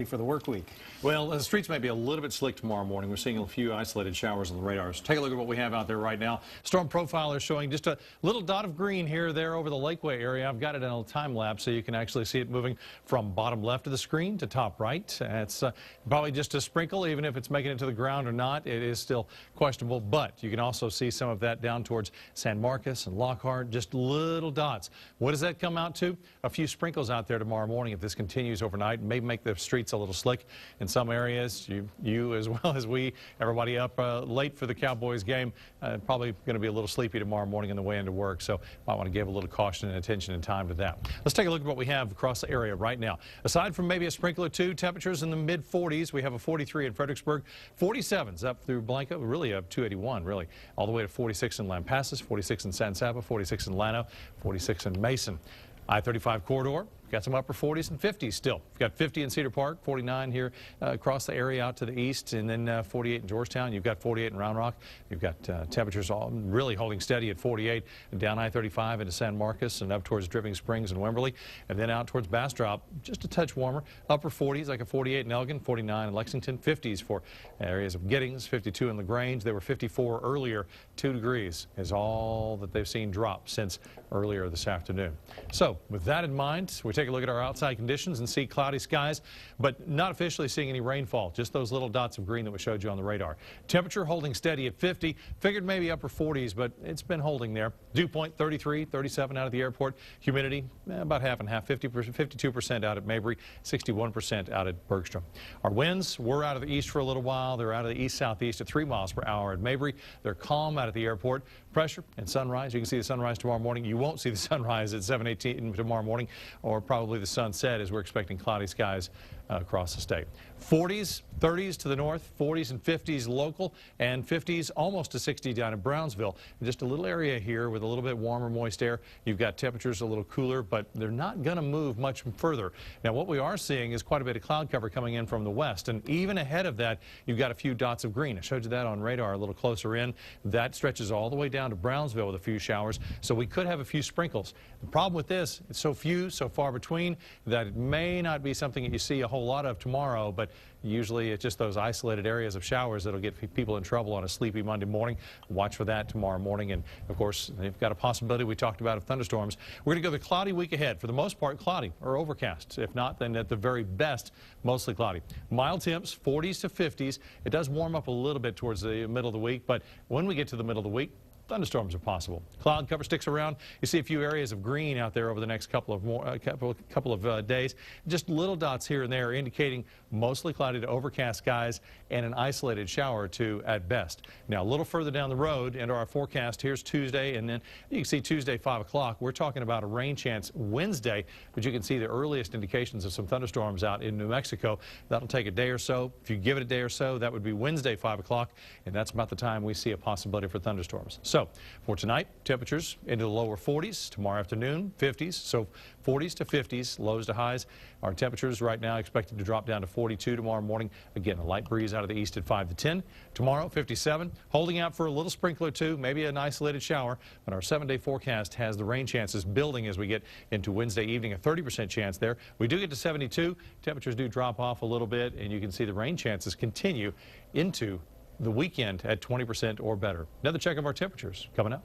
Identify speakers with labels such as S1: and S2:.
S1: For the work week.
S2: Well, the streets may be a little bit slick tomorrow morning. We're seeing a few isolated showers on the radars. Take a look at what we have out there right now. Storm profiler showing just a little dot of green here there over the Lakeway area. I've got it in a time lapse so you can actually see it moving from bottom left of the screen to top right. It's probably just a sprinkle, even if it's making it to the ground or not. It is still questionable, but you can also see some of that down towards San Marcos and Lockhart, just little dots. What does that come out to? A few sprinkles out there tomorrow morning if this continues overnight. May make the streets a little slick in some areas. You as well as we, everybody up late for the Cowboys game, probably going to be a little sleepy tomorrow morning on the way into work, so might want to give a little caution and attention and time to that. Let's take a look at what we have across the area right now. Aside from maybe a sprinkle or two, temperatures in the mid-40s. We have a 43 in Fredericksburg, 47s up through Blanca, really up 281 really, all the way to 46 in Lampasas, 46 in San Saba, 46 in Llano, 46 in Mason. I-35 corridor, got some upper 40s and 50s still. We've got 50 in Cedar Park, 49 here across the area out to the east, and then 48 in Georgetown. You've got 48 in Round Rock. You've got temperatures all really holding steady at 48 down I-35 into San Marcos and up towards Dripping Springs and Wimberley, and then out towards Bastrop, just a touch warmer. Upper 40s, like a 48 in Elgin, 49 in Lexington, 50s for areas of Giddings, 52 in LaGrange. They were 54 earlier. 2 degrees is all that they've seen drop since earlier this afternoon. So with that in mind, we take a look at our outside conditions and see cloudy skies, but not officially seeing any rainfall, just those little dots of green that we showed you on the radar. Temperature holding steady at 50, figured maybe upper 40s, but it's been holding there. Dew point 33, 37 out of the airport. Humidity about half and half, 52% out at Mabry, 61% out at Bergstrom. Our winds were out of the east for a little while. They're out of the east-southeast at 3 miles per hour at Mabry. They're calm out at the airport. Pressure and sunrise. You can see the sunrise tomorrow morning. You won't see the sunrise at 7:18 tomorrow morning, or probably the sunset, as we're expecting cloudy skies across the state. 40s, 30s to the north, 40s and 50s local, and 50s almost to 60 down in Brownsville. Just a little area here with a little bit warmer, moist air. You've got temperatures a little cooler, but they're not going to move much further. Now, what we are seeing is quite a bit of cloud cover coming in from the west, and even ahead of that, you've got a few dots of green. I showed you that on radar a little closer in. That stretches all the way down to Brownsville with a few showers, so we could have a few sprinkles. The problem with this, it's so few, so far between, that it may not be something that you see a whole lot of tomorrow, but usually it's just those isolated areas of showers that'll get people in trouble on a sleepy Monday morning. Watch for that tomorrow morning, and of course, they've got a possibility we talked about of thunderstorms. We're going to go the cloudy week ahead. For the most part, cloudy or overcast. If not, then at the very best, mostly cloudy. Mild temps, 40s to 50s. It does warm up a little bit towards the middle of the week, but when we get to the middle of the week, thunderstorms are possible. Cloud cover sticks around. You see a few areas of green out there over the next couple of days. Just little dots here and there indicating mostly cloudy to overcast skies and an isolated shower or two at best. Now, a little further down the road into our forecast, here's Tuesday, and then you can see Tuesday 5 o'clock. We're talking about a rain chance Wednesday, but you can see the earliest indications of some thunderstorms out in New Mexico. That'll take a day or so. If you give it a day or so, that would be Wednesday 5 o'clock, and that's about the time we see a possibility for thunderstorms. So for tonight, temperatures into the lower 40s. Tomorrow afternoon, 50s. So 40s to 50s, lows to highs. Our temperatures right now expected to drop down to 42 tomorrow morning. Again, a light breeze out of the east at 5 to 10. Tomorrow, 57. Holding out for a little sprinkler or two, maybe an isolated shower. But our 7-day forecast has the rain chances building as we get into Wednesday evening, a 30% chance there. We do get to 72. Temperatures do drop off a little bit, and you can see the rain chances continue into the weekend at 20% or better. Another check of our temperatures coming up.